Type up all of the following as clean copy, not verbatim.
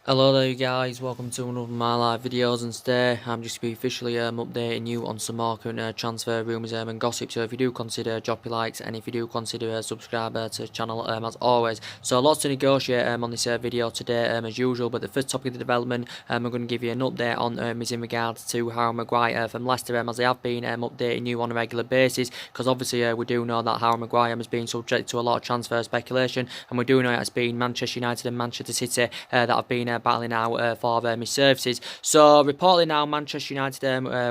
Hello there guys, welcome to another of my live videos, and today I'm just be officially updating you on some more current transfer rumours and gossip. So if you do consider drop your likes, and if you do consider subscribe to the channel as always. So lots to negotiate on this video today as usual, but the first topic of the development I'm going to give you an update on is in regards to Harry Maguire from Leicester, as I have been updating you on a regular basis, because obviously we do know that Harry Maguire has been subject to a lot of transfer speculation, and we do know it has been Manchester United and Manchester City that have been battling out for his services. So reportedly now Manchester United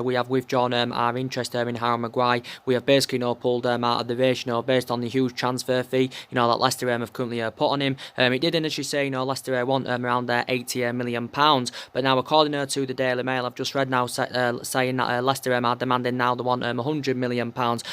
we have withdrawn our interest in Harry Maguire. We have basically pulled out of the race, based on the huge transfer fee that Leicester have currently put on him. It did initially say Leicester want around £80 million, but now according to the Daily Mail, I've just read now saying that Leicester are demanding now they want £100 million,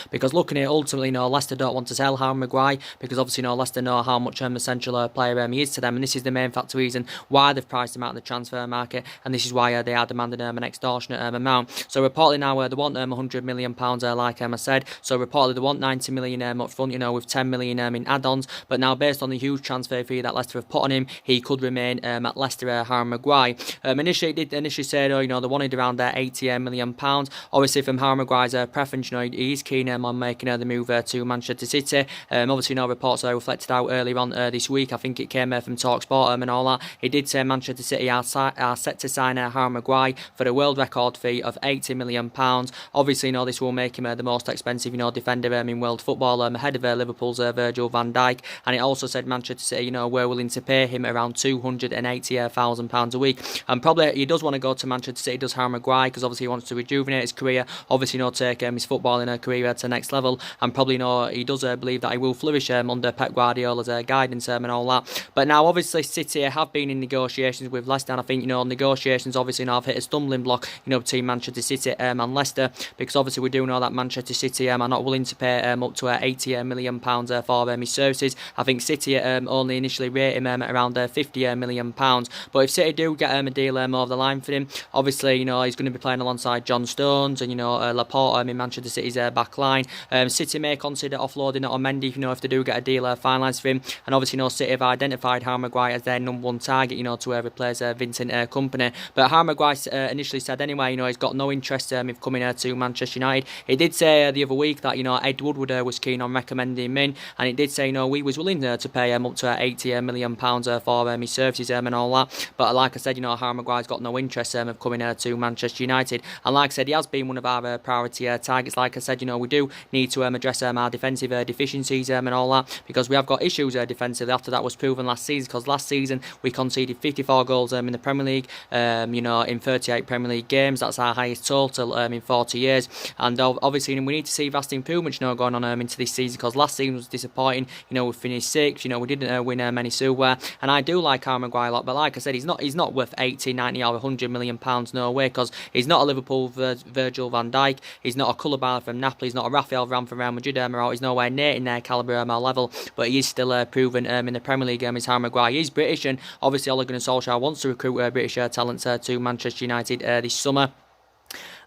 because looking at it, ultimately Leicester don't want to sell Harry Maguire, because obviously Leicester know how much essential player he is to them, and this is the main factor reason why they've priced him out in the transfer market, and this is why they are demanding an extortionate amount. So reportedly now they want £100 million, like I said. So reportedly they want 90 million up front, with 10 million in add-ons. But now, based on the huge transfer fee that Leicester have put on him, he could remain at Leicester. Harry Maguire initially said, they wanted around £80 million. Obviously, from Harry Maguire's preference, he is keen on making the move to Manchester City. Obviously, reports are reflected out earlier on this week. I think it came from TalkSport and all that. He did say Manchester City are set to sign Harry Maguire for a world record fee of £80 million. Obviously, this will make him the most expensive, defender in world football, ahead of Liverpool's Virgil van Dijk. And it also said Manchester City, were willing to pay him around £280,000 a week. And probably he does want to go to Manchester City, does Harry Maguire, because obviously he wants to rejuvenate his career. Obviously, take his footballing career to the next level. And probably, he does believe that he will flourish under Pep Guardiola's guidance and all that. But now, obviously, City have been in negotiations with Leicester, and I think negotiations obviously now have hit a stumbling block between Manchester City and Leicester, because obviously we do know that Manchester City are not willing to pay up to £80 million for his services. I think City only initially rate him at around £50 million. But if City do get a deal over the line for him, obviously he's going to be playing alongside John Stones and Laporte in Manchester City's back line. City may consider offloading it on Mendy if they do get a deal finalised for him, and obviously City have identified Harry Maguire as their number one target to replace Vincent Kompany. But Harry Maguire initially said anyway he's got no interest in coming to Manchester United. He did say the other week that Ed Woodward was keen on recommending him in, and he did say we was willing to pay up to £80 million for his services and all that. But like I said, Harry Maguire's got no interest of coming to Manchester United, and like I said, he has been one of our priority targets. Like I said, we do need to address our defensive deficiencies and all that, because we have got issues defensively. After that was proven last season, because last season we conceded 54 goals in the Premier League, in 38 Premier League games. That's our highest total in 40 years. And obviously, we need to see vast improvements going on into this season, because last season was disappointing. We finished sixth. We didn't win many silverware. And I do like Harry Maguire a lot, but like I said, he's not worth 80, 90 or £100 million. No way, because he's not a Liverpool Virgil van Dijk. He's not a Koulibaly from Napoli. He's not a Rafael Varane from Real Madrid. He's nowhere near in their calibre level, but he is still proven in the Premier League. Is Harry Maguire. He's British, and obviously Ole Gunnar Solskjaer wants to recruit British talents to Manchester United this summer.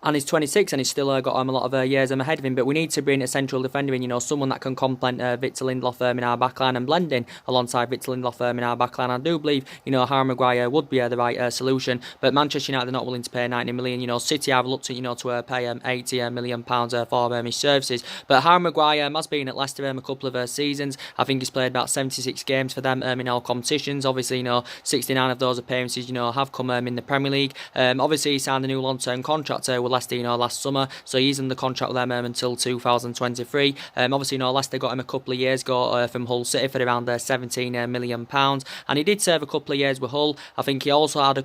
And he's 26 and he's still got a lot of years ahead of him. But we need to bring a central defender in, someone that can complement Victor Lindelof in our backline and blend in alongside Victor Lindelof in our backline. I do believe, Harry Maguire would be the right solution. But Manchester United are not willing to pay 90 million. City have looked at, to pay £80 million for his services. But Harry Maguire has been at Leicester a couple of seasons. I think he's played about 76 games for them in all competitions. Obviously, 69 of those appearances, have come in the Premier League. Obviously, he signed a new long-term contract with Leicester, last summer, so he's in the contract with them until 2023. Obviously, Leicester got him a couple of years ago from Hull City for around £17 million, and he did serve a couple of years with Hull. I think he also had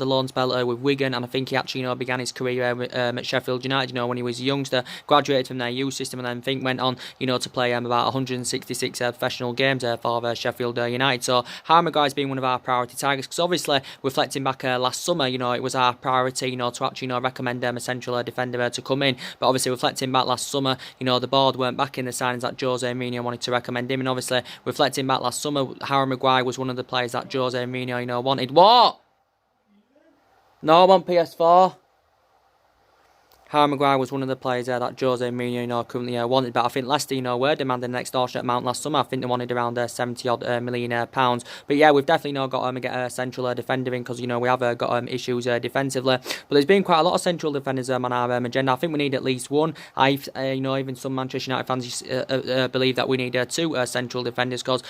a loan spell with Wigan, and I think he actually began his career at Sheffield United. When he was a youngster, graduated from their youth system, and then I think went on to play about 166 professional games for Sheffield United. So Harry Maguire's been one of our priority targets, because obviously reflecting back last summer, it was our priority to actually recommend a central defender to come in. But obviously, reflecting back last summer, the board weren't back in the signings that Jose Mourinho wanted to recommend him. And obviously, reflecting back last summer, Harry Maguire was one of the players that Jose Mourinho wanted. What? No, I want PS4. Harry Maguire was one of the players that Jose Mourinho, currently wanted, but I think Leicester, were demanding an extortionate amount last summer. I think they wanted around 70 odd million pounds. But yeah, we've definitely got to get a central defender in, because we have got issues defensively. But there's been quite a lot of central defenders on our agenda. I think we need at least one. Even some Manchester United fans believe that we need two central defenders, because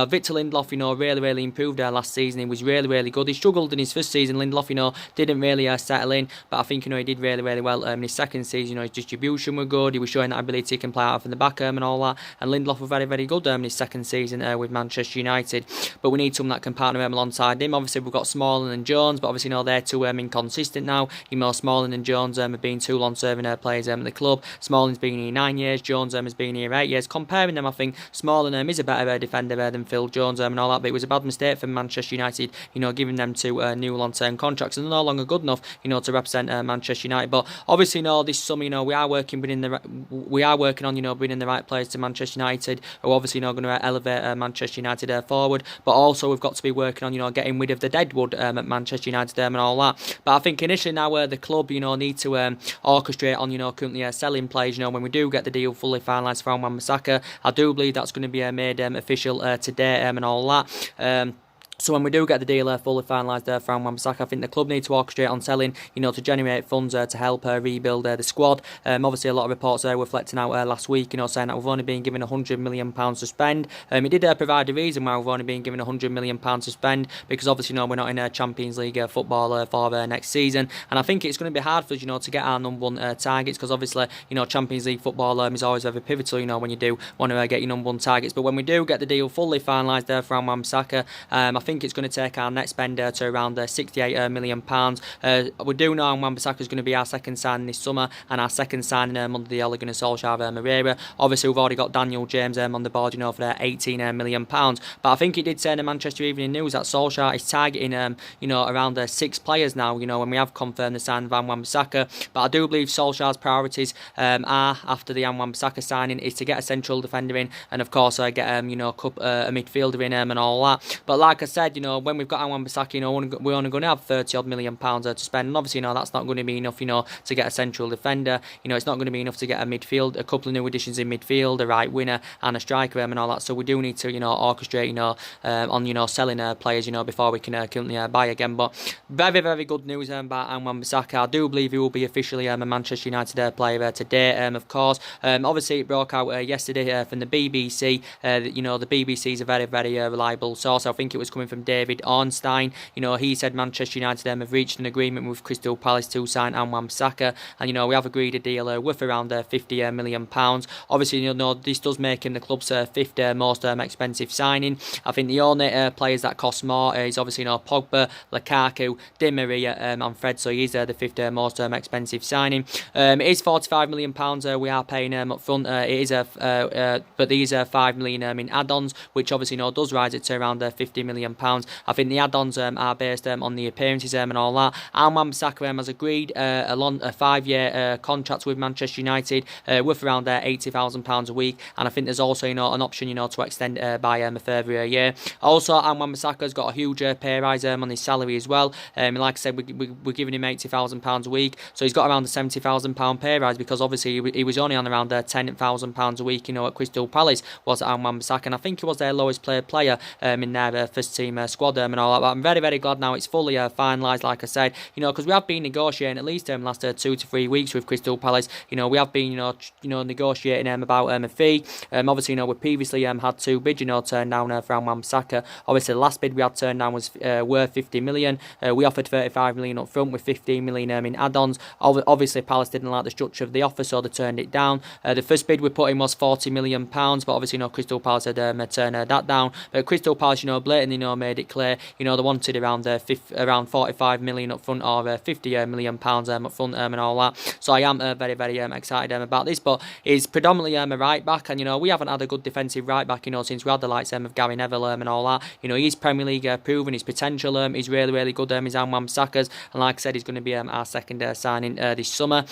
Victor Lindelof, really improved last season. He was really good. He struggled in his first season. Lindelof, didn't really settle in, but I think he did really well in his second season. His distribution were good. He was showing that ability he can play out from the back and all that. And Lindelof was very good in his second season with Manchester United. But we need someone that can partner alongside him. Obviously, we've got Smalling and Jones, but obviously, they're too inconsistent now. Smalling and Jones have been too long serving players at the club. Smalling's been here 9 years. Jones has been here 8 years. Comparing them, I think Smalling is a better defender than Phil Jones and all that. But it was a bad mistake for Manchester United, giving them two new long-term contracts, and they're no longer good enough, to represent Manchester United. But obviously, this summer, we are working on bringing the right players to Manchester United, who are obviously going to elevate Manchester United forward. But also, we've got to be working on getting rid of the deadwood at Manchester United and all that. But I think initially now the club need to orchestrate on currently selling players. When we do get the deal fully finalised for Wan-Bissaka, I do believe that's going to be made official today and all that. So when we do get the deal fully finalised from Wan-Bissaka, I think the club need to orchestrate on selling, to generate funds to help rebuild the squad. Obviously, a lot of reports were reflecting out last week, saying that we've only been given £100 million to spend. It did provide a reason why we've only been given £100 million to spend, because obviously, we're not in Champions League football for next season. And I think it's going to be hard for us, to get our number one targets, because obviously, Champions League football is always very pivotal, when you do want to get your number one targets. But when we do get the deal fully finalised from Wan-Bissaka, I think it's going to take our net spend to around £68 million. We do know Wan-Bissaka is going to be our second signing this summer, and our second signing under the Ole Gunnar Solskjaer Moreira. Obviously, we've already got Daniel James on the board, for £18 million. But I think it did say in the Manchester Evening News that Solskjaer is targeting, around 6 players now, when we have confirmed the signing of Wan-Bissaka. But I do believe Solskjaer's priorities are, after the Wan-Bissaka signing, is to get a central defender in, and of course get a midfielder in and all that. But like I said, when we've got Wan-Bissaka, we're only going to have £30 million to spend, and obviously, that's not going to be enough, to get a central defender. It's not going to be enough to get a midfield, a couple of new additions in midfield, a right winger, and a striker, and all that. So we do need to, orchestrate, on, selling players, before we can currently buy again. But very good news about Wan-Bissaka. I do believe he will be officially a Manchester United player today. Of course, obviously it broke out yesterday from the BBC. The BBC is a very reliable source. I think it was coming from David Ornstein. He said Manchester United have reached an agreement with Crystal Palace to sign Wan-Bissaka, and we have agreed a deal worth around £50 million. Obviously, this does make him the club's fifth most expensive signing. I think the only players that cost more is obviously Pogba, Lukaku, Di Maria, and Fred. So he's the fifth most expensive signing. It is £45 million we are paying up front. It is but these are £5 million in add-ons, which obviously does rise it to around £50 million. I think the add-ons are based on the appearances and all that. And Wan-Bissaka has agreed a 5-year contract with Manchester United worth around £80,000 a week, and I think there's also an option to extend by a further year. Also, Wan-Bissaka has got a huge pay rise on his salary as well. Like I said, we're giving him £80,000 a week, so he's got around the £70,000 pay rise, because obviously he was only on around £10,000 a week at Crystal Palace was at Wan-Bissaka, and I think he was their lowest paid player in their first team squad and all that. But I'm very glad now it's fully finalised, like I said, because we have been negotiating at least last 2 to 3 weeks with Crystal Palace. We have been negotiating about a fee. Obviously, we previously had 2 bids turned down from Wan-Bissaka. Obviously, the last bid we had turned down was worth 50 million. We offered 35 million up front with 15 million in add-ons. Obviously, Palace didn't like the structure of the offer, so they turned it down. The first bid we put in was £40 million, but obviously, Crystal Palace had turned that down. But Crystal Palace, blatantly, made it clear, they wanted around 45 million up front, or £50 million up front and all that. So I am very excited about this. But he's predominantly a right back, and we haven't had a good defensive right back, since we had the likes of Gary Neville and all that. He's Premier League proven his potential. He's really good. He's Wan-Bissaka's, and like I said, he's going to be our second signing this summer.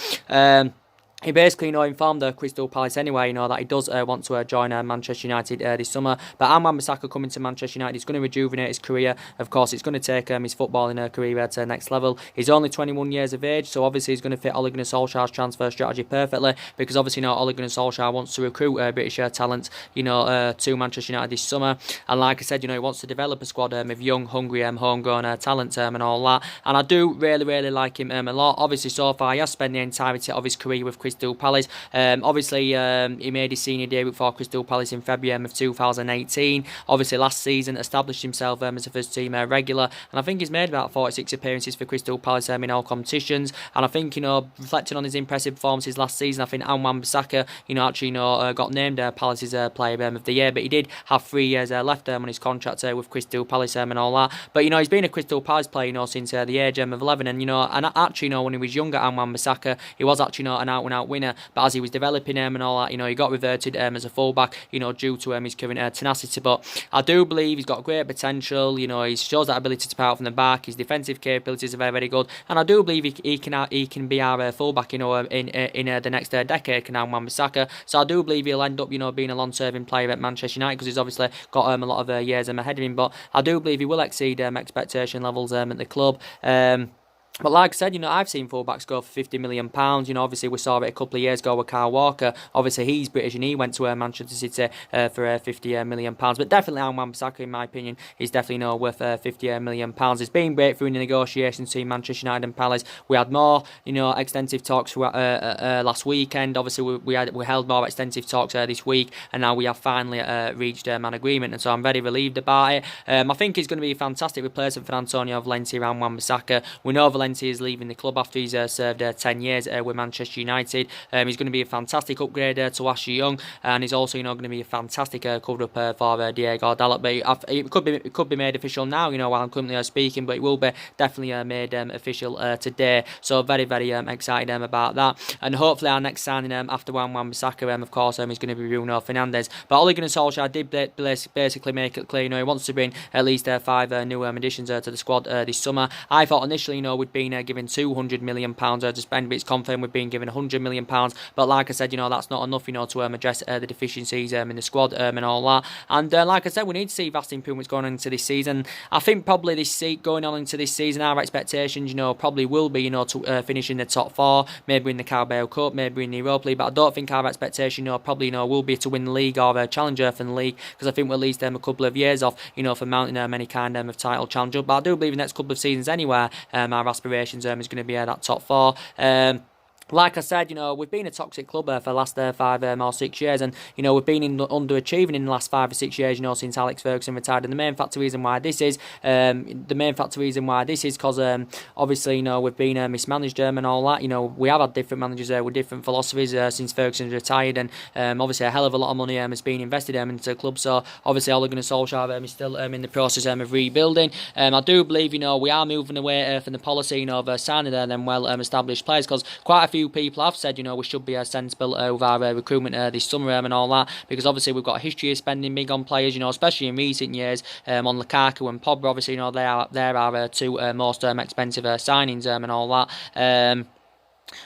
he basically, informed Crystal Palace anyway, that he does want to join Manchester United this summer. But Wan-Bissaka coming to Manchester United is going to rejuvenate his career. Of course, it's going to take his footballing career to the next level. He's only 21 years of age, so obviously he's going to fit Ole Gunnar Solskjaer's transfer strategy perfectly, because obviously, Ole Gunnar Solskjaer wants to recruit British talent, to Manchester United this summer. And like I said, he wants to develop a squad of young, hungry, homegrown talent and all that. And I do really, really like him a lot. Obviously, so far, he has spent the entirety of his career with Crystal Palace. Obviously, he made his senior debut for Crystal Palace in February of 2018. Obviously, last season established himself as a first team regular, and I think he's made about 46 appearances for Crystal Palace in all competitions. And I think, reflecting on his impressive performances last season, I think Wan-Bissaka, actually, got named Palace's Player of the Year. But he did have 3 years left on his contract with Crystal Palace and all that. But he's been a Crystal Palace player, since the age of 11. And and actually, when he was younger, Wan-Bissaka, he was actually an out-and-out winner. But as he was developing and all that, he got reverted as a fullback, due to his current tenacity. But I do believe he's got great potential. He shows that ability to power from the back. His defensive capabilities are very, very good, and I do believe he can be our fullback, in the next decade, can Wan-Bissaka. So I do believe he'll end up, being a long-serving player at Manchester United, because he's obviously got a lot of years ahead of him. But I do believe he will exceed expectation levels at the club. But like I said, I've seen fullbacks go for £50 million. Obviously we saw it a couple of years ago with Kyle Walker. Obviously he's British and he went to Manchester City for £50 million. But definitely Wan-Bissaka, in my opinion, is definitely worth £50 million. It's been breakthrough in the negotiations between Manchester United and Palace. We had more, extensive talks last weekend. Obviously we held more extensive talks this week, and now we have finally reached an agreement. And so I'm very relieved about it. I think he's going to be a fantastic replacement for Antonio Valencia and Wan-Bissaka. We know Valencia is leaving the club after he's served 10 years with Manchester United. He's going to be a fantastic upgrade to Ashley Young, and he's also going to be a fantastic cover-up for Diego Dalot. But it could be made official now, while I'm currently speaking, but it will be definitely made official today. So very, very excited about that. And hopefully our next signing after Wan-Bissaka, of course, is going to be Bruno Fernandes. But Ole Gunnar Solskjaer did basically make it clear, he wants to bring at least 5 new additions to the squad this summer. I thought initially, we'd been given £200 million to spend, but it's confirmed we've been given £100 million. But like I said, that's not enough, to address the deficiencies in the squad and all that. And like I said, we need to see vast improvements going on into this season. I think probably going on into this season, our expectations, probably will be, to finish in the top 4, maybe in the Carabao Cup, maybe in the Europa League. But I don't think our expectation, probably, will be to win the league or challenger from the league, because I think we're at least a couple of years off, for mounting any kind of title challenge. But I do believe the next couple of seasons anyway, our aspirations is going to be that top 4. Like I said, we've been a toxic club for the last 5 or 6 years, and we've been underachieving in the last 5 or 6 years, since Alex Ferguson retired. And the main factor reason why this is, because obviously, we've been mismanaged and all that. We have had different managers with different philosophies since Ferguson's retired, and obviously a hell of a lot of money has been invested into the club. So obviously, Ole Gunnar Solskjaer is still in the process of rebuilding. I do believe, we are moving away from the policy of signing them well-established players, because quite a few people have said, we should be sensible with our recruitment this summer and all that, because obviously we've got a history of spending big on players, especially in recent years on Lukaku and Pogba. Obviously, they are our 2 most expensive signings and all that.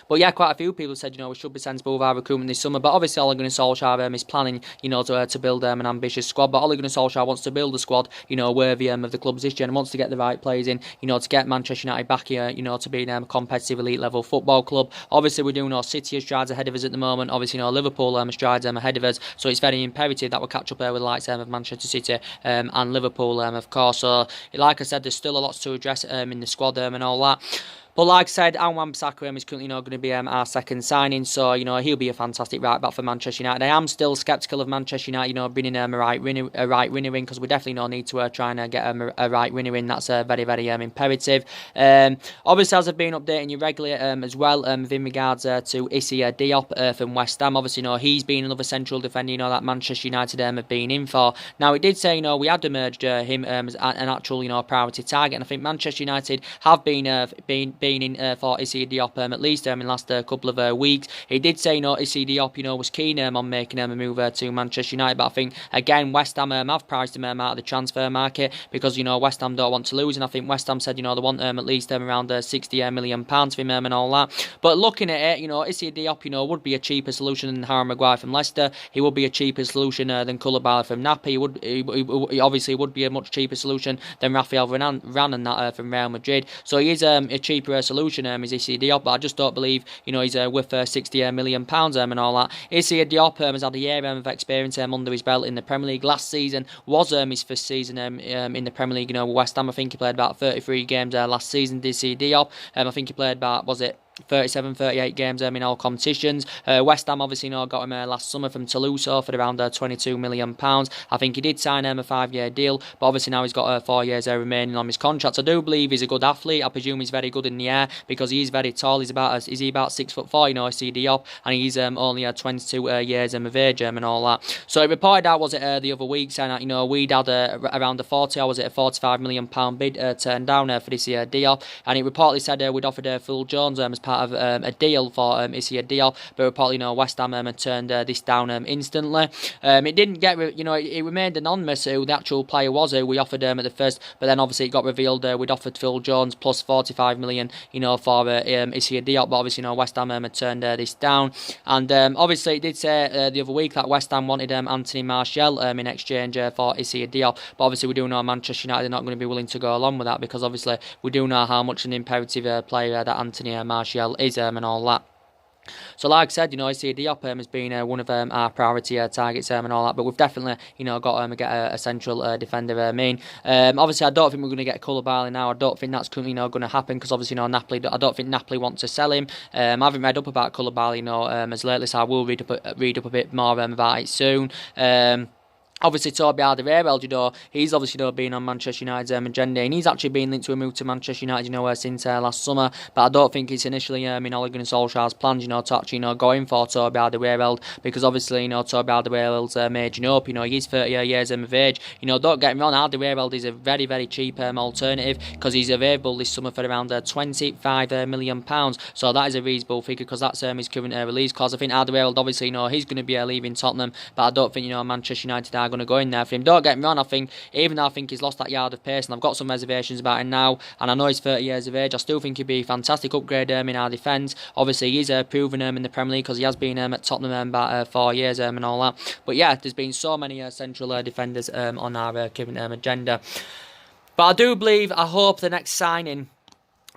But yeah, quite a few people said, we should be sensible with our recruitment this summer. But obviously, Ole Gunnar Solskjaer is planning, to build an ambitious squad. But Ole Gunnar Solskjaer wants to build a squad, worthy of the club's history, and wants to get the right players in, to get Manchester United back here, to be a competitive elite level football club. Obviously, we do know City has strides ahead of us at the moment. Obviously, Liverpool strides ahead of us. So it's very imperative that we catch up there with the likes of Manchester City and Liverpool, of course. So, like I said, there's still a lot to address in the squad and all that. But like I said, Wan-Bissaka is currently going to be our second signing, so he'll be a fantastic right back for Manchester United. I am still sceptical of Manchester United, bringing a right winner in, because we definitely need to try and get a right winner in. That's very, very imperative. Obviously, as I've been updating you regularly as well, with in regards to Issy Diop from West Ham. Obviously, he's been another central defender, that Manchester United have been in for. Now, it did say, we had emerged him as an actual, priority target, and I think Manchester United have been been in for Issa Diop at least in the last couple of weeks. He did say, Issa Diop, was keen on making a move to Manchester United, but I think, again, West Ham have priced him out of the transfer market because, West Ham don't want to lose, and I think West Ham said, they want at least around £60 million for him and all that. But looking at it, Issa Diop, would be a cheaper solution than Harry Maguire from Leicester. He would be a cheaper solution than Koulibaly from Napoli. He obviously would be a much cheaper solution than Rafael Varane and that from Real Madrid. So he is a cheaper solution, is Issa Diop, but I just don't believe, he's worth £60 million and all that. Issa Diop has had a year of experience under his belt in the Premier League. Last season was his first season in the Premier League, with West Ham. I think he played about 33 games last season, did Issa Diop. I think he played about, was it 37, 38 games in all competitions. West Ham obviously got him last summer from Toulouse for around £22 million. I think he did sign a 5-year deal, but obviously now he's got 4 years remaining on his contract. I do believe he's a good athlete. I presume he's very good in the air because he is very tall. He's about 6'4", Issa Diop, and he's only 22 years of age and all that. So it reported out, was it the other week, saying that we'd had around a 40 or was it a £45 million bid turned down for this year Diop, and it reportedly said we'd offered Phil Jones as part of a deal for Issa Diop, but reportedly West Ham had turned this down instantly. It didn't get, it remained anonymous who the actual player was who we offered at the first, but then obviously it got revealed we'd offered Phil Jones plus 45 million, for Issa Diop, but obviously West Ham had turned this down, and obviously it did say the other week that West Ham wanted Anthony Martial in exchange for Issa Diop, but obviously we do know Manchester United are not going to be willing to go along with that because obviously we do know how much an imperative player that Anthony Martial is and all that. So like I said, Issa Diop has been one of our priority targets and all that, but we've definitely, got to get a central defender in. Obviously, I don't think we're going to get Koulibaly now. I don't think that's currently going to happen because obviously, Napoli, I don't think Napoli want to sell him. I haven't read up about Koulibaly, as lately, so I will read up a bit more about it soon. Obviously, Toby Alderweireld, he's obviously been on Manchester United's agenda, and he's actually been linked to a move to Manchester United, since last summer. But I don't think it's initially in Ole Gunnar Solskjaer's plans, to actually going for Toby Alderweireld, because obviously, Toby Alderweireld's aging up. He's 30 years of age. Don't get me wrong, Alderweireld is a very, very cheap alternative because he's available this summer for around £25 million. So that is a reasonable figure because that's his current release clause. I think Alderweireld, obviously, he's going to be leaving Tottenham, but I don't think Manchester United are going to go in there for him. Don't get me wrong, I think even though I think he's lost that yard of pace, and I've got some reservations about him now, and I know he's 30 years of age, I still think he'd be a fantastic upgrade in our defence. Obviously, he's proven in the Premier League because he has been at Tottenham about 4 years and all that. But yeah, there's been so many central defenders on our current agenda. But I do believe, I hope the next signing,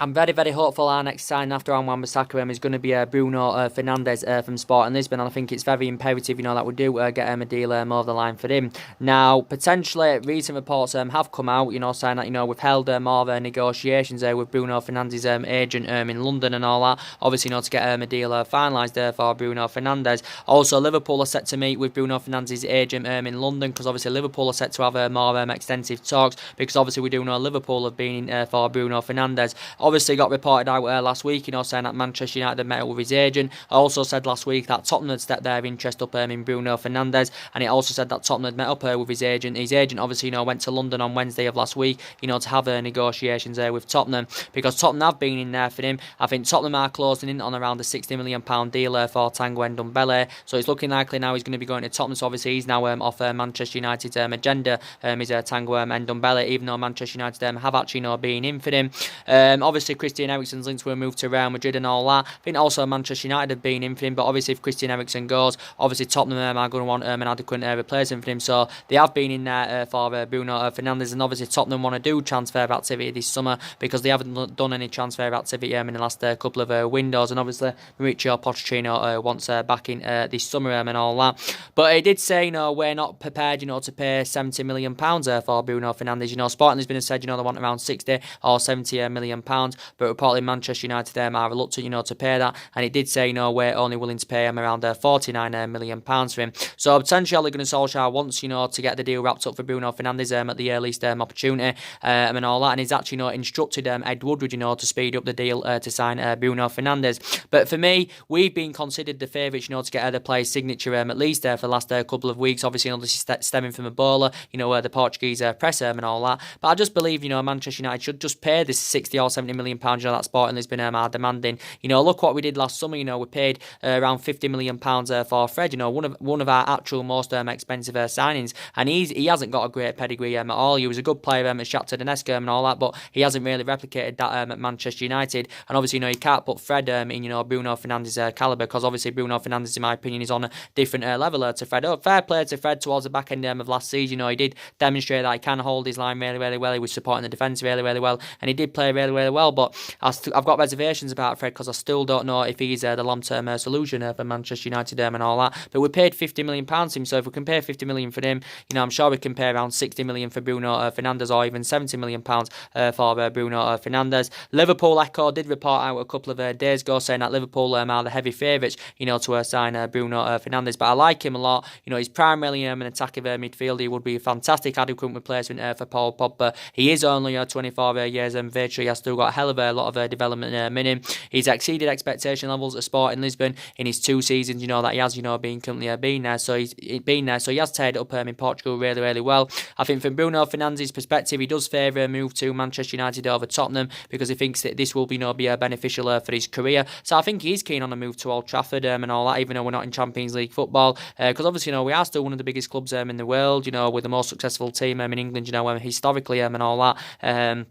I'm very, very hopeful our next sign after Wan-Bissaka is going to be Bruno Fernandes from Sporting Lisbon, and I think it's very imperative, that we do get a deal over the line for him. Now, potentially, recent reports have come out, saying that, we've held more negotiations with Bruno Fernandes' agent in London and all that, obviously, to get a deal finalised for Bruno Fernandes. Also, Liverpool are set to meet with Bruno Fernandes' agent in London, because obviously Liverpool are set to have more extensive talks, because obviously we do know Liverpool have been in for Bruno Fernandes. Obviously got reported out last week, saying that Manchester United had met with his agent. I also said last week that Tottenham had stepped their interest up in Bruno Fernandes, and it also said that Tottenham had met up with his agent. His agent obviously, went to London on Wednesday of last week, to have negotiations with Tottenham, because Tottenham have been in there for him. I think Tottenham are closing in on around a £60 million deal for Tanguy Ndombele, so it's looking likely now he's going to be going to Tottenham. So obviously he's now off Manchester United's agenda, is Tanguy Ndombele, even though Manchester United have actually been in for him. Obviously Christian Eriksen's linked to a move to Real Madrid and all that. I think also Manchester United have been in for him, but obviously if Christian Eriksen goes, obviously Tottenham are going to want an adequate replacement for him, so they have been in there for Bruno Fernandes, and obviously Tottenham want to do transfer activity this summer because they haven't done any transfer activity in the last couple of windows, and obviously Mauricio Pochettino wants backing this summer and all that. But he did say, we're not prepared, to pay £70 million for Bruno Fernandes. Sporting Lisbon has said, they want around 60 or £70 million, but reportedly Manchester United are reluctant, to pay that, and it did say, we're only willing to pay him around £49 million for him. So potentially Ole Gunnar Solskjaer wants, to get the deal wrapped up for Bruno Fernandes at the earliest opportunity and all that, and he's actually instructed Ed Woodward, to speed up the deal to sign Bruno Fernandes. But for me, we've been considered the favourites, to get the player's signature at least for the last couple of weeks. Obviously, this is stemming from Ebola, the Portuguese press and all that. But I just believe, Manchester United should just pay this £60 or £70 million, you know, that Sporting Lisbon are demanding. You know, look what we did last summer. You know, we paid around £50 million for Fred. You know, one of our actual most expensive signings, and he hasn't got a great pedigree at all. He was a good player at Shakhtar Donetsk and all that, but he hasn't really replicated that at Manchester United. And obviously, you know, you can't put Fred in, you know, Bruno Fernandes' calibre, because obviously Bruno Fernandes, in my opinion, is on a different level to Fred. Fair play to Fred towards the back end of last season. You know, he did demonstrate that he can hold his line really, really well. He was supporting the defence really, really well, and he did play really, really well. But I've got reservations about Fred, because I still don't know if he's the long-term solution for Manchester United and all that. But we paid £50 million to him, so if we can pay £50 million for him, you know, I'm sure we can pay around £60 million for Bruno Fernandes, or even £70 million for Bruno Fernandes. Liverpool Echo did report out a couple of days ago saying that Liverpool are the heavy favourites, you know, to sign Bruno Fernandes. But I like him a lot. You know, he's primarily an attacking midfielder. He would be a fantastic adequate replacement for Paul Pogba. He is only 24 years of age, so he has still got a hell of a lot of development in him. He's exceeded expectation levels at Sporting Lisbon in his 2 seasons, you know, that he has, you know, been currently been there. So he's been there, so he has tied up in Portugal really, really well. I think from Bruno Fernandes' perspective, he does favour a move to Manchester United over Tottenham, because he thinks that this will be, you know, be beneficial for his career. So I think he's keen on a move to Old Trafford and all that, even though we're not in Champions League football, because obviously, you know, we are still one of the biggest clubs in the world, you know, with the most successful team in England, you know, historically and all that.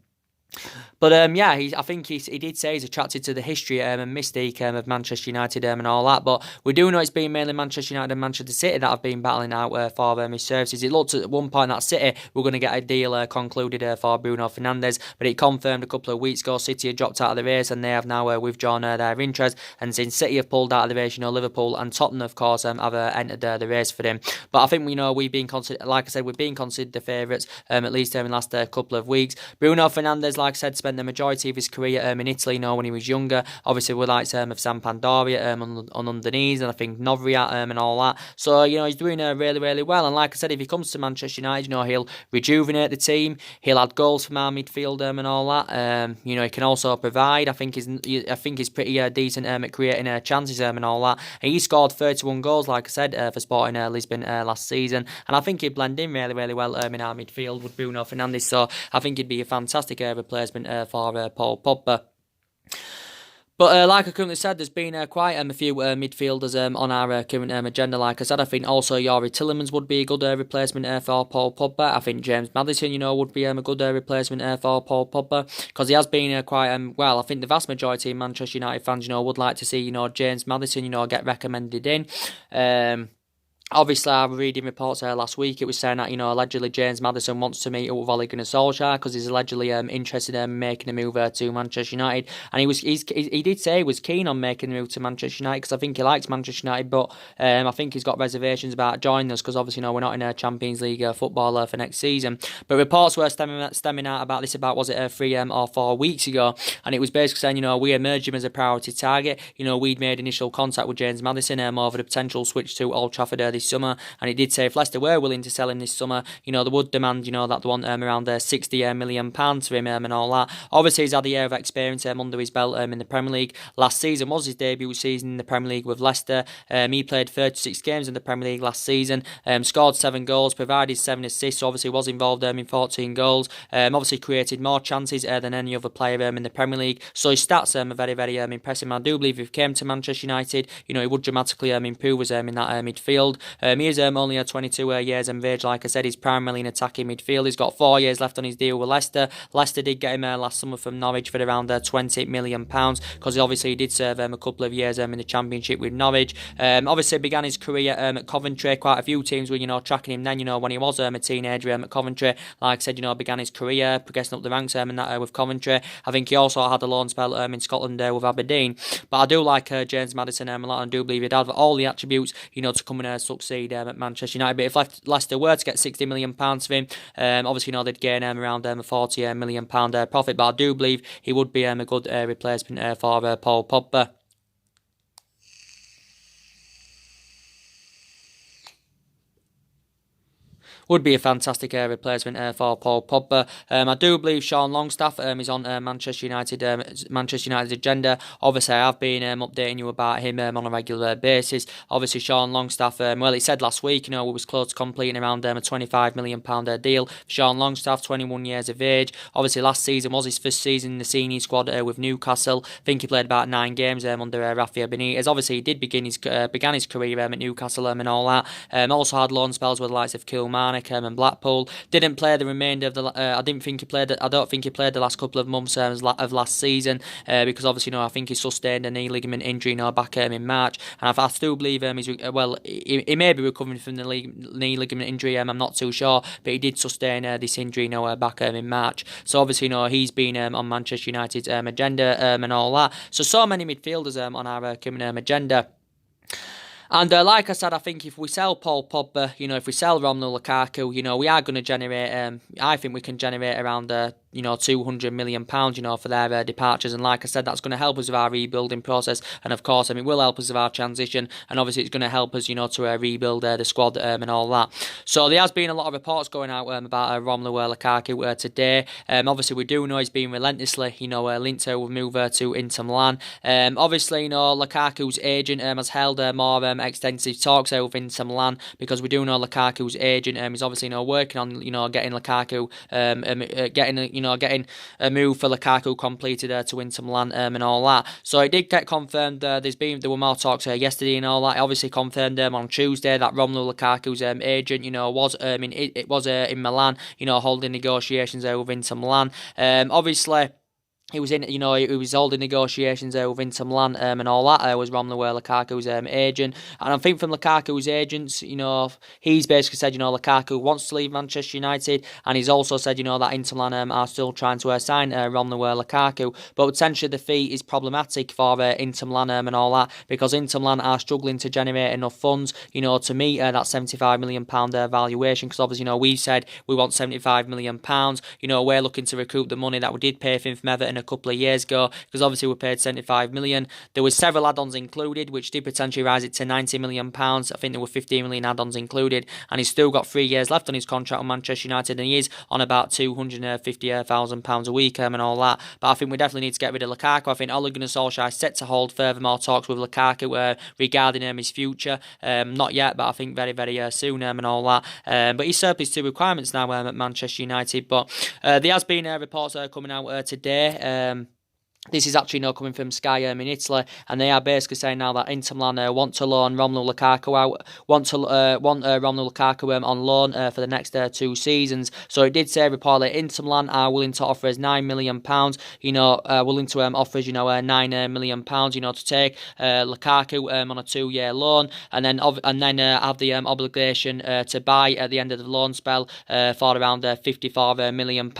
But yeah, I think he did say he's attracted to the history and mystique of Manchester United and all that. But we do know it's been mainly Manchester United and Manchester City that have been battling out for his services. It looked at one point that City were going to get a deal concluded for Bruno Fernandes, but it confirmed a couple of weeks ago City had dropped out of the race, and they have now withdrawn their interest. And since City have pulled out of the race, you know, Liverpool and Tottenham, of course, have entered the race for him. But I think, you know, we've been considered, like I said, we've been considered the favourites at least in the last couple of weeks. Bruno Fernandes, like I said, spent the majority of his career in Italy, you know, when he was younger. Obviously, with likes of Sampdoria on Udinese, and I think Novria and all that. So, you know, he's doing really, really well. And like I said, if he comes to Manchester United, you know, he'll rejuvenate the team. He'll add goals from our midfield and all that. You know, he can also provide. I think he's pretty decent at creating chances and all that. And he scored 31 goals, like I said, for Sporting Lisbon last season. And I think he'd blend in really, really well in our midfield with Bruno Fernandes. So I think he'd be a fantastic replacement for Paul Pogba. But like I currently said, there's been quite a few midfielders on our current agenda. Like I said, I think also Youri Tielemans would be a good replacement for Paul Pogba. I think James Maddison, you know, would be a good replacement for Paul Pogba, because he has been quite well. I think the vast majority of Manchester United fans, you know, would like to see, you know, James Maddison, you know, get recommended in. Obviously, I was reading reports last week. It was saying that, you know, allegedly James Maddison wants to meet up with Ole Gunnar Solskjaer, because he's allegedly interested in making a move to Manchester United. And he did say he was keen on making a move to Manchester United, because I think he likes Manchester United, but I think he's got reservations about joining us, because obviously, you know, we're not in a Champions League football for next season. But reports were stemming out about this was it 3 or 4 weeks ago, and it was basically saying, you know, we emerged him as a priority target. You know, we'd made initial contact with James Maddison over the potential switch to Old Trafford this summer, and it did say if Leicester were willing to sell him this summer, you know, they would demand, you know, that they want around £60 million for him and all that. Obviously, he's had a year of experience under his belt in the Premier League. Last season was his debut season in the Premier League with Leicester. He played 36 games in the Premier League last season, scored 7 goals, provided 7 assists, obviously was involved in 14 goals, obviously created more chances than any other player in the Premier League. So his stats are very, very impressive. I do believe if he came to Manchester United, you know, he would dramatically improve us in that midfield. He is only 22 years of age. Like I said, he's primarily an attacking midfield. He's got 4 years left on his deal with Leicester. Leicester did get him last summer from Norwich for around £20 million, because obviously he did serve a couple of years in the Championship with Norwich. Obviously began his career at Coventry. Quite a few teams were, you know, tracking him then, you know, when he was a teenager at Coventry. Like I said, you know, began his career progressing up the ranks and that with Coventry. I think he also had a loan spell in Scotland with Aberdeen. But I do like James Maddison a lot, and I do believe he'd have all the attributes, you know, to come and succeed at Manchester United. But if Leicester were to get £60 million for him, obviously, you know, they'd gain around a £40 million profit. But I do believe he would be a good replacement for Paul Pogba. would be a fantastic replacement for Paul Pogba. I do believe Sean Longstaff is on Manchester United's agenda. Obviously, I have been updating you about him on a regular basis. Obviously, Sean Longstaff, well, it said last week, we was close to completing around a £25 million deal for Sean Longstaff, 21 years of age. Obviously, last season was his first season in the senior squad with Newcastle. I think he played about 9 games under Rafael Benitez. Obviously, he did began his career at Newcastle and all that. Also had loan spells with the likes of Kilmarnock and Blackpool. Didn't play the remainder of the. I don't think he played the last couple of months of last season because obviously I think he sustained a knee ligament injury back in March, and I still believe he may be recovering from the knee ligament injury. I'm not too sure, but he did sustain this injury back in March. So obviously he's been on Manchester United's agenda and all that. So many midfielders on our coming agenda. And like I said, I think if we sell Paul Pogba, if we sell Romelu Lukaku, we are going to generate. I think we can generate around £200 million, for their departures. And like I said, that's going to help us with our rebuilding process. And of course, it will help us with our transition. And obviously, it's going to help us, to rebuild the squad and all that. So there has been a lot of reports going out about Romelu Lukaku today. Obviously, we do know he's been relentlessly, linked to move to Inter Milan. Obviously, Lukaku's agent has held more extensive talks with Inter Milan, because we do know Lukaku's agent is obviously working on getting Lukaku getting a move for Lukaku completed to Inter Milan and all that. So it did get confirmed. There were more talks yesterday and all that. It obviously confirmed on Tuesday that Romelu Lukaku's agent was in Milan, holding negotiations with Inter Milan. Obviously, he was holding negotiations with Inter Milan and all that. Was Romelu Lukaku's agent, and I think from Lukaku's agents, he's basically said, Lukaku wants to leave Manchester United, and he's also said, that Inter Milan are still trying to sign Romelu Lukaku, but potentially the fee is problematic for Inter Milan and all that, because Inter Milan are struggling to generate enough funds, to meet that £75 million valuation. Because obviously, we said we want £75 million. We're looking to recoup the money that we did pay for him from Everton a couple of years ago, because obviously we paid £75 million. There was several add-ons included, which did potentially rise it to £90 million. I think there were 15 million add-ons included, and he's still got 3 years left on his contract with Manchester United, and he is on about £250,000 a week and all that. But I think we definitely need to get rid of Lukaku. I think Ole Gunnar Solskjaer is set to hold further more talks with Lukaku regarding his future. Not yet, but I think very, very soon and all that. But he's served his 2 requirements now at Manchester United. But there has been reports coming out today. This is actually coming from Sky in Italy, and they are basically saying now that Inter Milan want to loan Romelu Lukaku out, want Romelu Lukaku on loan for the next 2 seasons. So it did say reportedly Inter Milan are willing to offer us £9 million, willing to offer us £9 million, to take Lukaku on a 2-year loan, and then have the obligation to buy at the end of the loan spell for around £54 million.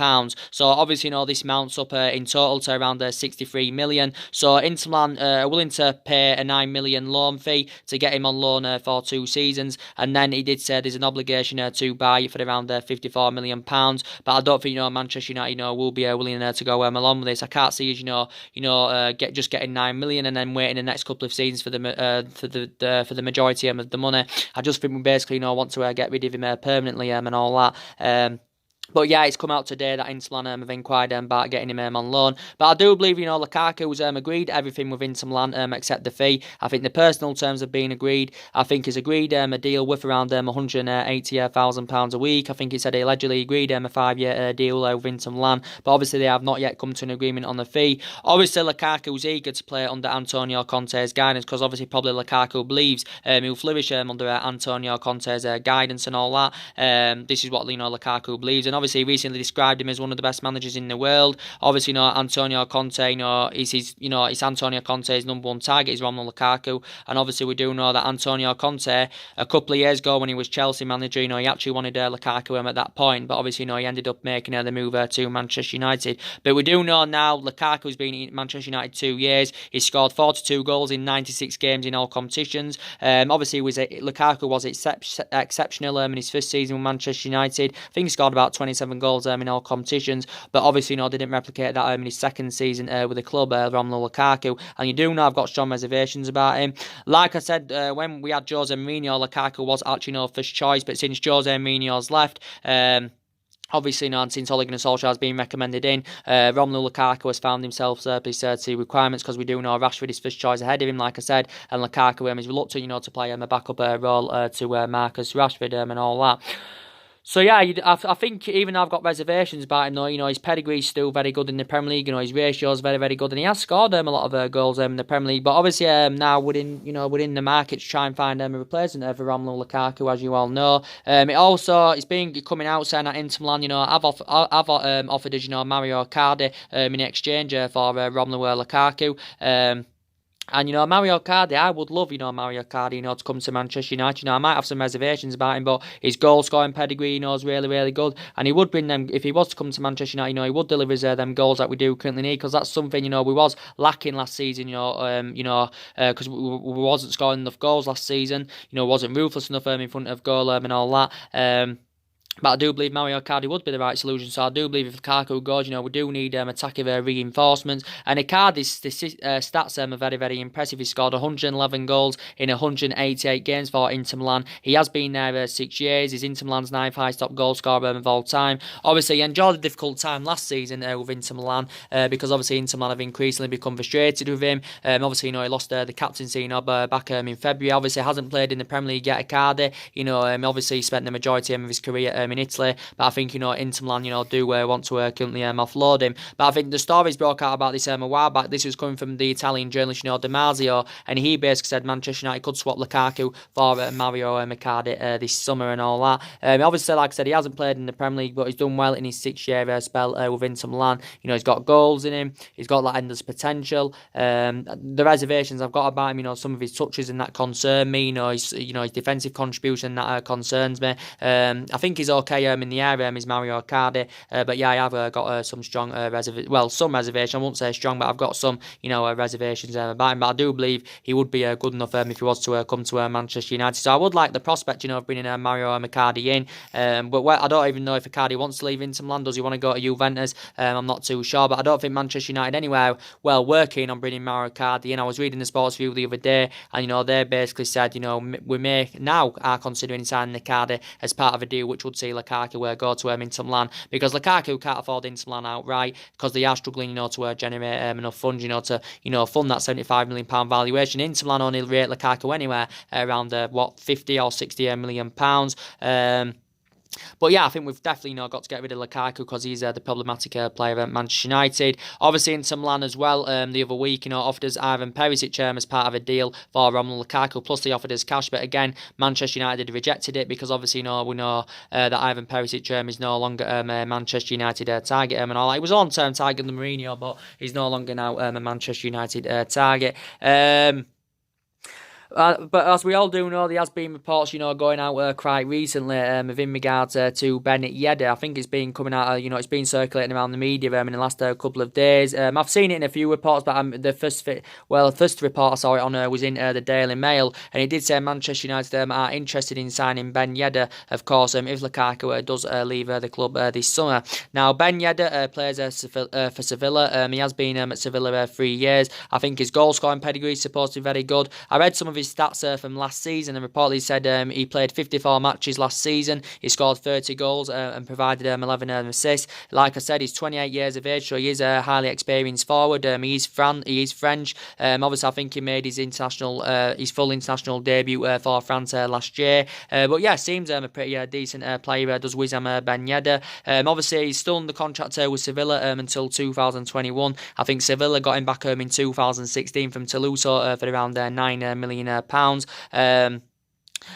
So obviously, this mounts up in total to around 63 million. So Inter Milan are willing to pay a £9 million loan fee to get him on loan for 2 seasons, and then he did say there's an obligation to buy for around £54 million. But I don't think Manchester United will be willing to go along with this. I can't see just getting £9 million and then waiting the next couple of seasons for the majority of the money. I just think we basically want to get rid of him permanently and all that. But yeah, it's come out today that Inter Milan have inquired about getting him on loan. But I do believe, Lukaku's agreed everything with Inter Milan except the fee. I think the personal terms have been agreed. I think he's agreed a deal worth around £180,000 a week. I think he said he allegedly agreed a 5-year deal with Inter Milan. But obviously they have not yet come to an agreement on the fee. Obviously Lukaku's eager to play under Antonio Conte's guidance, because obviously probably Lukaku believes he'll flourish under Antonio Conte's guidance and all that. This is what Lukaku believes, and obviously recently described him as one of the best managers in the world. Obviously, Antonio Conte, it's Antonio Conte's number 1 target is Romelu Lukaku, and obviously we do know that Antonio Conte, a couple of years ago when he was Chelsea manager, he actually wanted Lukaku at that point, but obviously, he ended up making the move to Manchester United. But we do know now Lukaku's been in Manchester United 2 years. He's scored 42 goals in 96 games in all competitions. Obviously, Lukaku was exceptional in his first season with Manchester United. I think he scored about 27 goals in all competitions, but obviously, didn't replicate that in his second season with the club, Romelu Lukaku. And you do know I've got strong reservations about him. Like I said, when we had Jose Mourinho, Lukaku was actually first choice, but since Jose Mourinho's left, obviously, since Ole Gunnar Solskjaer has been recommended in, Romelu Lukaku has found himself surplus to requirements, because we do know Rashford is first choice ahead of him, like I said, and Lukaku is reluctant, to play a backup role to Marcus Rashford and all that. So yeah, I think even though I've got reservations about him, though, his pedigree is still very good in the Premier League. His ratio is very, very good, and he has scored a lot of goals in the Premier League. But obviously, now within the market to try and find a replacement for Romelu Lukaku, as you all know. It's been coming out saying that Inter Milan, I've offered us, Mario Icardi in exchange for Romelu Lukaku. And, Mario Icardi, I would love, Mario Icardi, to come to Manchester United. I might have some reservations about him, but his goal-scoring pedigree, is really, really good. And he would bring them, if he was to come to Manchester United, he would deliver them goals that we do currently need, because that's something, we was lacking last season, because we wasn't scoring enough goals last season, wasn't ruthless enough in front of goal and all that. But I do believe Mario Icardi would be the right solution. So I do believe if Lukaku goes, we do need attacking reinforcements. And Icardi's stats are very, very impressive. He scored 111 goals in 188 games for Inter Milan. He has been there 6 years. He's Inter Milan's 9th highest top goal scorer of all time. Obviously, he enjoyed a difficult time last season with Inter Milan, because obviously Inter Milan have increasingly become frustrated with him. Obviously, he lost the captaincy back in February. Obviously, hasn't played in the Premier League yet, Icardi. Obviously, he spent the majority of his career in Italy, but I think Inter Milan do want to currently offload him. But I think the stories broke out about this a while back. This was coming from the Italian journalist Di Marzio, and he basically said Manchester United could swap Lukaku for Mario Icardi this summer and all that. Obviously, like I said, he hasn't played in the Premier League, but he's done well in his 6-year spell with Inter Milan. He's got goals in him. He's got that endless potential. The reservations I've got about him, some of his touches and that concern me. His defensive contribution that concerns me. I think he's okay in the air, is Mario Icardi. But yeah, I have got some strong some reservations. I won't say strong, but I've got some reservations about him. But I do believe he would be good enough if he was to come to Manchester United. So I would like the prospect of bringing Mario Icardi in. But I don't even know if Icardi wants to leave Inter Milan. Does he want to go to Juventus? I'm not too sure. But I don't think Manchester United anywhere working on bringing Mario Icardi in. I was reading the Sports View the other day, and they basically said we may now are considering signing Icardi as part of a deal which would see Lukaku go to Inter Milan, because Lukaku can't afford Inter Milan outright, because they are struggling to generate enough funds to fund that £75 million valuation. Inter Milan only rate Lukaku anywhere around 50 or 60 million pounds. But yeah, I think we've definitely got to get rid of Lukaku, because he's the problematic player at Manchester United. Obviously, Inter Milan as well, the other week, offered us Ivan Perisic as part of a deal for Romelu Lukaku, plus they offered us cash. But again, Manchester United rejected it, because obviously, we know that Ivan Perisic is no longer a Manchester United target and all that. He was on term target under Mourinho, but he's no longer now a Manchester United target. But as we all do know, there has been reports, going out quite recently in regards to Ben Yedder. I think it's been coming out, it's been circulating around the media in the last couple of days. I've seen it in a few reports, but the first report I saw it on was in the Daily Mail, and it did say Manchester United are interested in signing Ben Yedder, of course, if Lukaku does leave the club this summer. Now, Ben Yedder plays for Sevilla. He has been at Sevilla 3 years. I think his goal-scoring pedigree is supposed to be very good. I read some of his stats from last season, and reportedly said he played 54 matches last season. He scored 30 goals and provided 11 assists. Like I said, he's 28 years of age, so he is a highly experienced forward. He is French. Obviously, I think he made his full international debut for France last year. But yeah, seems a pretty decent player. Does Wissam Ben Yedder. Obviously, he's still under contract with Sevilla until 2021. I think Sevilla got him back home in 2016 from Toulouse for around £9 million.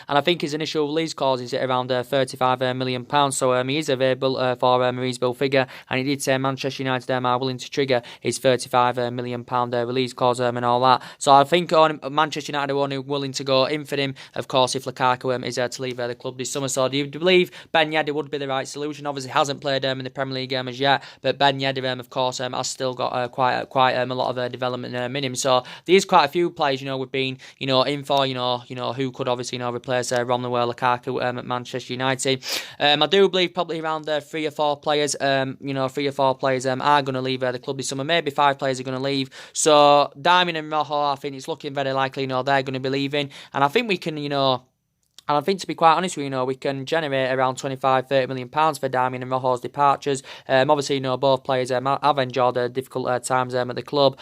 And I think his initial release clause is at around £35 million. So he is available for a reasonable figure. And he did say Manchester United are willing to trigger his £35 million release clause and all that. So I think Manchester United are only willing to go in for him, of course, if Lukaku is to leave the club this summer. So do you believe Ben Yedder would be the right solution? Obviously, hasn't played in the Premier League as yet, but Ben Yedder, of course, has still got quite a lot of development in him. So there's quite a few players, we've been, in for, who could obviously, replace Romelu Lukaku at Manchester United. I do believe probably around 3 or 4 players, are going to leave the club this summer. Maybe 5 players are going to leave. So Darmian and Rojo, I think it's looking very likely, they're going to be leaving. And I think we can, and I think, to be quite honest with you, we can generate around £25-30 million for Darmian and Rojo's departures. Obviously, both players have enjoyed difficult times at the club.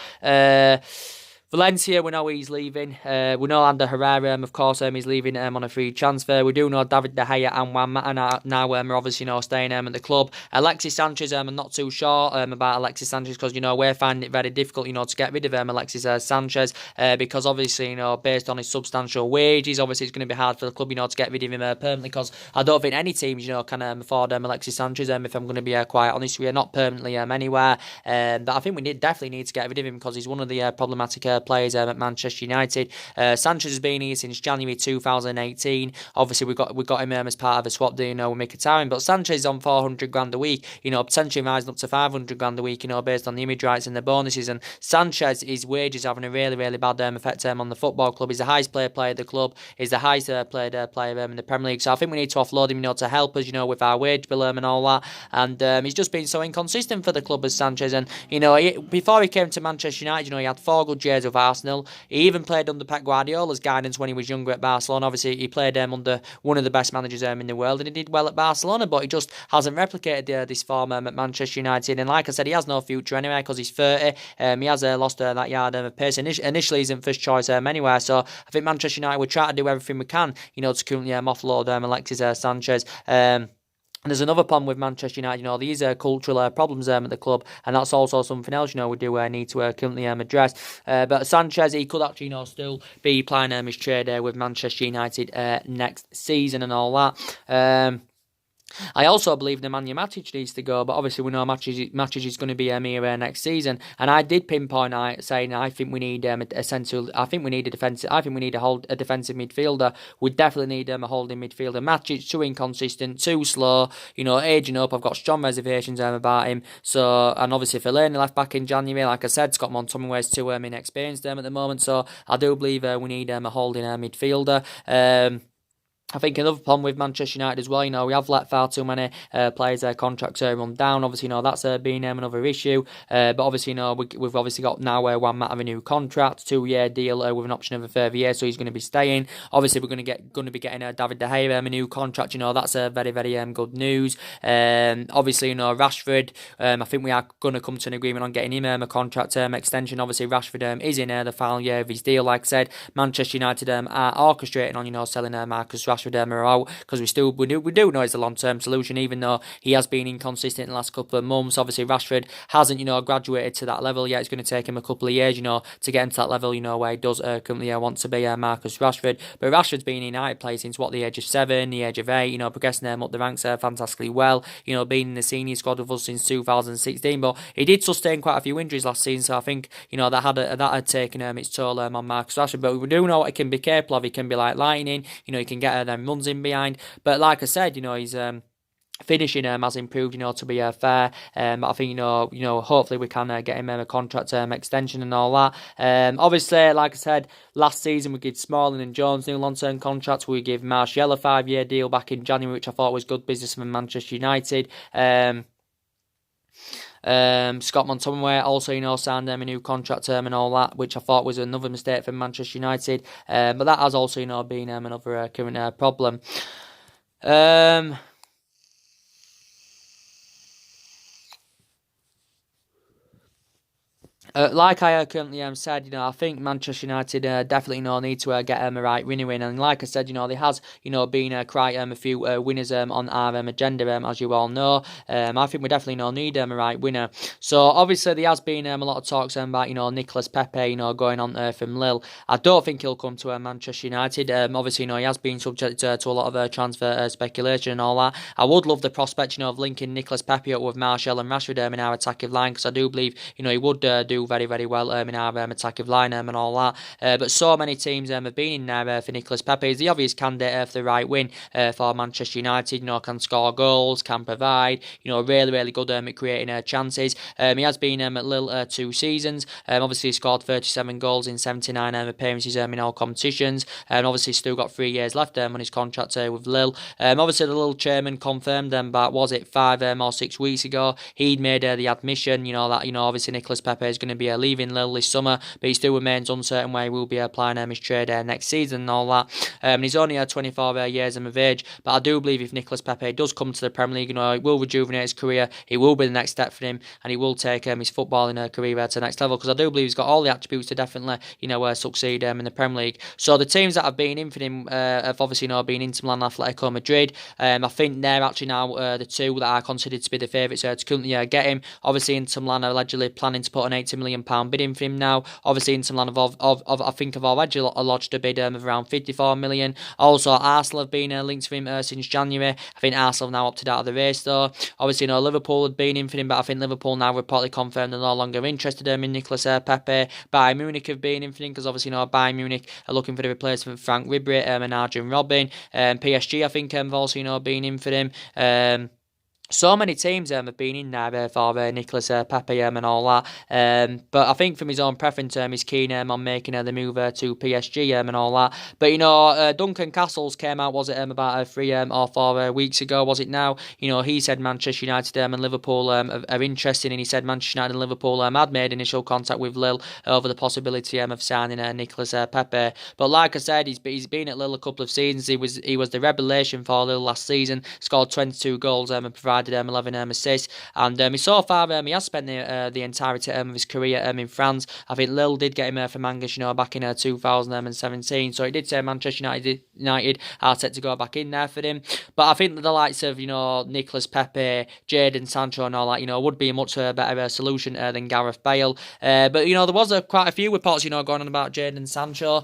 Valencia, we know he's leaving. We know Ander Herrera, of course, he's leaving on a free transfer. We do know David De Gea and Juan Mata now are obviously staying at the club. Alexis Sanchez, I'm not too sure about Alexis Sanchez because we're finding it very difficult to get rid of Alexis Sanchez because obviously based on his substantial wages, obviously it's going to be hard for the club to get rid of him permanently because I don't think any teams can afford Alexis Sanchez. If I'm going to be quite honest with you, not permanently anywhere. But I think we definitely need to get rid of him because he's one of the problematic players at Manchester United. Sanchez has been here since January 2018. Obviously, we got him as part of a swap deal, with Mkhitaryan. But Sanchez is on 400 grand a week. Potentially rising up to 500 grand a week. Based on the image rights and the bonuses. And Sanchez, his wages having a really, really bad effect on the football club. He's the highest paid player at the club. He's the highest paid player in the Premier League. So I think we need to offload him, to help us, with our wage bill and all that. And he's just been so inconsistent for the club as Sanchez. And before he came to Manchester United, he had 4 good years with Arsenal. He even played under Pep Guardiola's guidance when he was younger at Barcelona. Obviously, he played under one of the best managers in the world, and he did well at Barcelona, but he just hasn't replicated this form at Manchester United. And like I said, he has no future anyway because he's 30. He has lost that yard of pace. Initially, he's in first choice anywhere. So I think Manchester United would try to do everything we can, to currently offload Alexis Sanchez. And there's another problem with Manchester United, these cultural problems at the club, and that's also something else, we do need to currently address. But Sanchez, he could actually, still be playing his trade with Manchester United next season and all that. I also believe Nemanja Matic needs to go, but obviously we know Matic is going to be here next season. And I did pinpoint saying I think we need a defensive midfielder. We definitely need a holding midfielder. Matic too inconsistent, too slow. Aging up. I've got strong reservations about him. So, and obviously Fellaini left back in January. Like I said, Scott McTominay is too inexperienced at the moment. So I do believe we need a holding midfielder. I think another problem with Manchester United as well, we have let far too many players' contracts run down. Obviously, that's been another issue. But obviously, we've obviously got now Juan Mata a new contract, 2-year deal with an option of a further year, so he's going to be staying. Obviously, we're going to be getting David De Gea a new contract. That's very, very good news. Obviously, Rashford. I think we are going to come to an agreement on getting him a contract extension. Obviously, Rashford is in the final year of his deal. Like I said, Manchester United are orchestrating on selling Marcus Rashford out because we do know he's a long-term solution, even though he has been inconsistent in the last couple of months. Obviously, Rashford hasn't graduated to that level yet. It's going to take him a couple of years to get into that level where he does currently want to be Marcus Rashford. But Rashford's been in United play since the age of 7, the age of 8, progressing them up the ranks fantastically well, being in the senior squad with us since 2016. But he did sustain quite a few injuries last season, so I think that had taken its toll on Marcus Rashford. But we do know what he can be capable of. He can be like lightning, he can get them runs in behind. But like I said, he's finishing has improved, to be fair. But I think, hopefully we can get him a contract extension and all that. Obviously, like I said, last season we gave Smalling and Jones new long-term contracts. We gave Martial a 5-year deal back in January, which I thought was good business from Manchester United. Scott McTominay also, signed a new contract term and all that, which I thought was another mistake from Manchester United. But that has also, been another current problem. Like I currently said, I think Manchester United definitely need to get a right winner in. And like I said, there has been quite a few winners on our agenda, as you all know. I think we definitely need a right winner. So obviously there has been a lot of talks about Nicolas Pepe going on from Lille. I don't think he'll come to Manchester United. Obviously he has been subject to a lot of transfer speculation and all that. I would love the prospect of linking Nicolas Pepe up with Martial and Rashford in our attacking line, because I do believe he would do do very, very well in our attacking line and all that. But so many teams have been in there for Nicolas Pepe. He's the obvious candidate for the right win for Manchester United. Can score goals, can provide. Really, really good at creating chances. He has been at Lille 2 seasons. Obviously, he scored 37 goals in 79 appearances in all competitions. Obviously, still got 3 years left on his contract with Lille. Obviously, the Lille chairman confirmed about, was it 5 or 6 weeks ago, he'd made the admission, that, obviously Nicolas Pepe is going to be leaving Lille this summer, but he still remains uncertain where he will be applying his trade next season and all that. He's only 24 years of age, but I do believe if Nicolas Pepe does come to the Premier League, it will rejuvenate his career, it will be the next step for him, and he will take his footballing career to the next level, because I do believe he's got all the attributes to definitely, succeed in the Premier League. So the teams that have been in for him have obviously been Inter Milan, Atletico Madrid. I think they're actually now the two that are considered to be the favourites to currently get him. Obviously, Inter Milan are allegedly planning to put an £80 million bid in for him now. Obviously, Inter Milan I think have already lodged a bid of around 54 million. Also, Arsenal have been linked to him since January. I think Arsenal have now opted out of the race though. Obviously, Liverpool had been in for him, but I think Liverpool now reportedly confirmed they're no longer interested in Nicolas Pepe. Bayern Munich have been in for him, because obviously Bayern Munich are looking for the replacement for Frank Ribery and Arjen Robben. PSG, I think, have also been in for him. So many teams have been in there for Nicolas Pepe and all that. But I think from his own preference, he's keen on making the move to PSG and all that. But, Duncan Castles came out, was it about 3 or 4 weeks ago, was it now? He said Manchester United and Liverpool are interested, and he said Manchester United and Liverpool had made initial contact with Lille over the possibility of signing Nicolas Pepe. But like I said, he's been at Lille a couple of seasons. He was the revelation for Lille last season, scored 22 goals and provided 11 assists, and so far he has spent the entirety of his career in France. I think Lille did get him from Angus, back in 2017, so he did say Manchester United are set to go back in there for him. But I think the likes of Nicolas Pepe, Jadon Sancho and all that would be a much better solution than Gareth Bale. But there was quite a few reports going on about Jadon Sancho.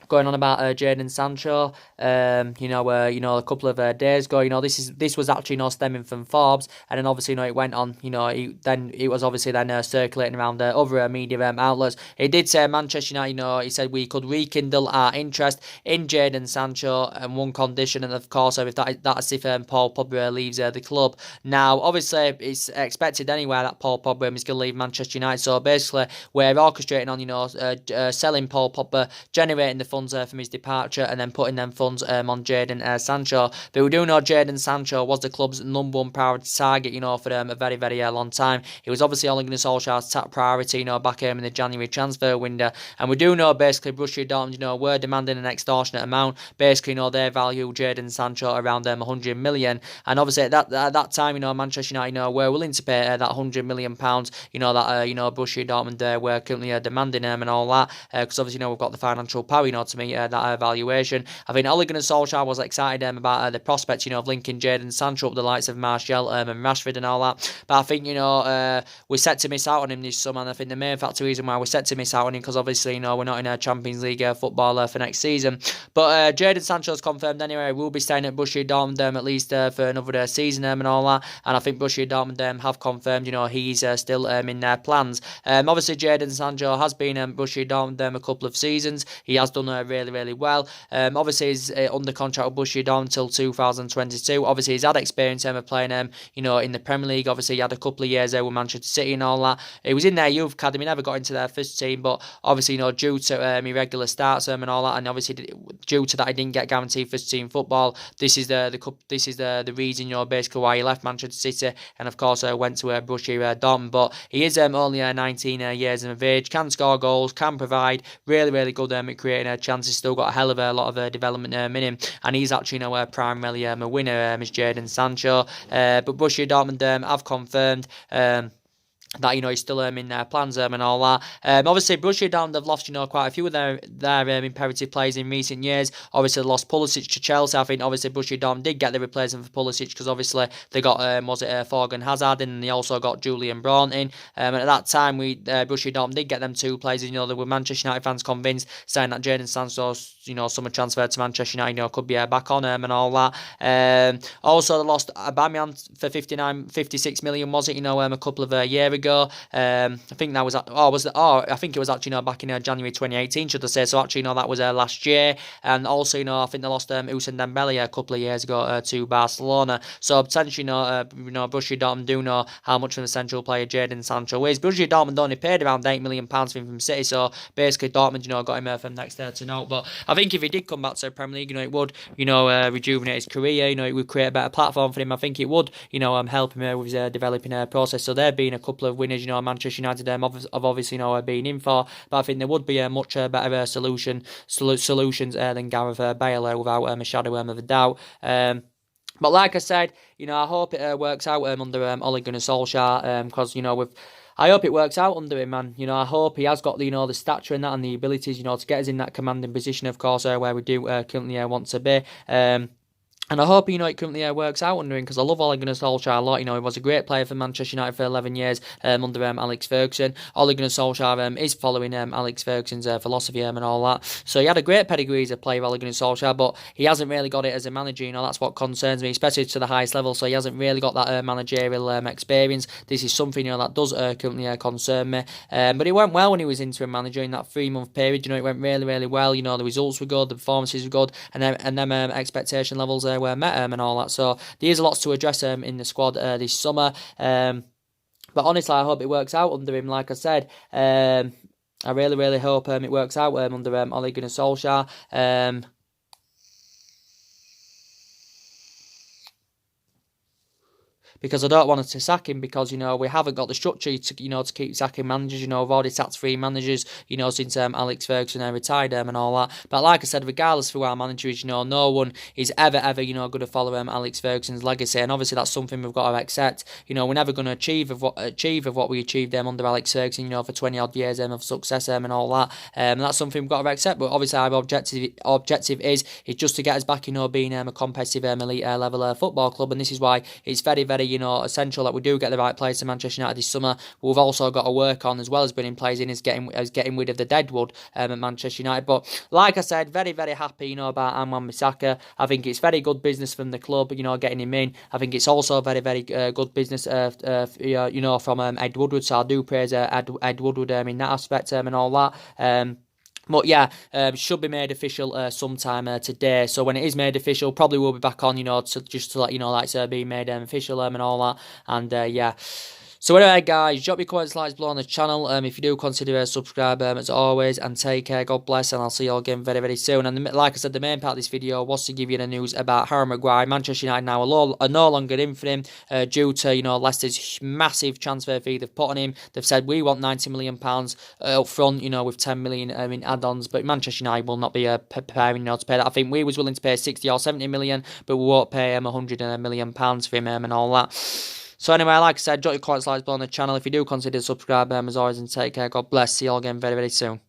Jadon Sancho, a couple of days ago. This was actually stemming from Forbes, and then obviously it went on. It was obviously circulating around other media outlets. He did say Manchester United. He said we could rekindle our interest in Jadon Sancho on one condition, and of course, if that's if Paul Pogba leaves the club. Now, obviously, it's expected anyway that Paul Pogba is going to leave Manchester United. So basically, we're orchestrating on selling Paul Pogba, generating the funds from his departure, and then putting them funds on Jadon Sancho. But we do know Jadon Sancho was the club's number 1 priority target, for a very, very long time. He was obviously Ole Gunnar Solskjaer's top priority, back in the January transfer window. And we do know basically Borussia Dortmund, were demanding an extortionate amount. Basically, they value Jadon Sancho around 100 million. And obviously at that time, Manchester United were willing to pay that 100 million pounds, that Borussia Dortmund were currently demanding and all that. Because obviously, we've got the financial power, to meet that valuation. I think Ole Gunnar Solskjaer was excited about the prospects, of linking Jadon Sancho up with the likes of Martial and Rashford and all that. But I think, we're set to miss out on him this summer, and I think the main factor reason why we're set to miss out on him, because obviously, we're not in a Champions League football for next season. But Jadon Sancho's confirmed anyway, will be staying at Borussia Dortmund at least for another season and all that. And I think Borussia Dortmund have confirmed, he's still in their plans. Obviously, Jadon Sancho has been at Borussia Dortmund a couple of seasons. He has done really, really well. Obviously, he's under contract with Borussia Dortmund until 2022. Obviously, he's had experience of playing, in the Premier League. Obviously, he had a couple of years there with Manchester City and all that. He was in their youth academy, never got into their first team, but obviously, due to irregular starts and all that, and obviously due to that, he didn't get guaranteed first team football. This is the reason, basically why he left Manchester City, and of course, went to Borussia Dortmund. But he is only 19 years of age, can score goals, can provide, really, really good at creating chances. Still got a hell of a lot of development in him, and he's actually primarily a winner, is Jadon Sancho. But Borussia Dortmund have confirmed that he's still in their plans and all that. Obviously, Borussia Dortmund have lost quite a few of their imperative players in recent years. Obviously, they lost Pulisic to Chelsea. I think obviously Borussia Dortmund did get the replacement for Pulisic, because obviously they got Thorgan Hazard in, and they also got Julian Brandt in. And at that time, Borussia Dortmund did get them 2 players. There were Manchester United fans convinced, saying that Jadon Sancho's summer transfer to Manchester United could be back on and all that. Also, they lost Aubameyang for 56 million, was it? A couple of years ago. ago. I think that was I think it was actually back in January 2018, should I say? So actually that was last year. And also I think they lost Ousmane Dembele a couple of years ago to Barcelona. So potentially Borussia Dortmund do know how much of the central player Jadon Sancho is. Borussia Dortmund only paid around £8 million for him from City, so basically Dortmund got him from next there to note. But I think if he did come back to the Premier League, it would rejuvenate his career. It would create a better platform for him. I think it would help him with his developing process. So there being a couple of winners Manchester United have obviously been in for, but I think there would be a much better solutions than Gareth Bale without a shadow of a doubt. But like I said, I hope it works out under Ole Gunnar Solskjaer, because I hope it works out under him, man. I hope he has got the stature and that and the abilities, to get us in that commanding position, of course, where we do currently want to be. And I hope, it currently works out under him, because I love Ole Gunnar Solskjaer a lot. He was a great player for Manchester United for 11 years under Alex Ferguson. Ole Gunnar Solskjaer is following Alex Ferguson's philosophy and all that. So he had a great pedigree as a player, Ole Gunnar Solskjaer, but he hasn't really got it as a manager. That's what concerns me, especially to the highest level. So he hasn't really got that managerial experience. This is something, that does currently concern me. But it went well when he was interim manager in that 3-month period. It went really, really well. The results were good, the performances were good, and them expectation levels were met and all that. So there's lots to address in the squad this summer. But honestly, I hope it works out under him. Like I said, I really, really hope it works out under Ole Gunnar Solskjaer. Because I don't want us to sack him, because we haven't got the structure to to keep sacking managers. We've already sacked 3 managers since Alex Ferguson retired and all that. But like I said, regardless of who our manager is, no one is ever going to follow Alex Ferguson's legacy, and obviously that's something we've got to accept. We're never going to achieve what we achieved under Alex Ferguson for 20 odd years of success and all that. And that's something we've got to accept. But obviously our objective is just to get us back being a competitive elite level football club, and this is why it's very, very essential that we do get the right players to Manchester United this summer. We've also got to work on, as well as bringing players in, is getting rid of the deadwood at Manchester United. But like I said, very, very happy about Anwan Bissaka. I think it's very good business from the club, getting him in. I think it's also very, very good business from Ed Woodward. So I do praise Ed Woodward in that aspect and all that. But yeah, should be made official sometime today. So when it is made official, probably we'll be back on, to let you know that it's being made official and all that. And yeah. So anyway, guys, drop your comments, likes below on the channel. If you do, consider subscribe as always, and take care. God bless, and I'll see you all again very, very soon. And like I said, the main part of this video was to give you the news about Harry Maguire. Manchester United now are no longer in for him due to Leicester's massive transfer fee they've put on him. They've said we want £90 million up front, with 10 million in add-ons, but Manchester United will not be preparing to pay that. I think we was willing to pay 60 or 70 million, but we won't pay £100 million for him and all that. So anyway, like I said, drop your comments, likes below on the channel. If you do, consider subscribe as always, and take care. God bless. See you all again very, very soon.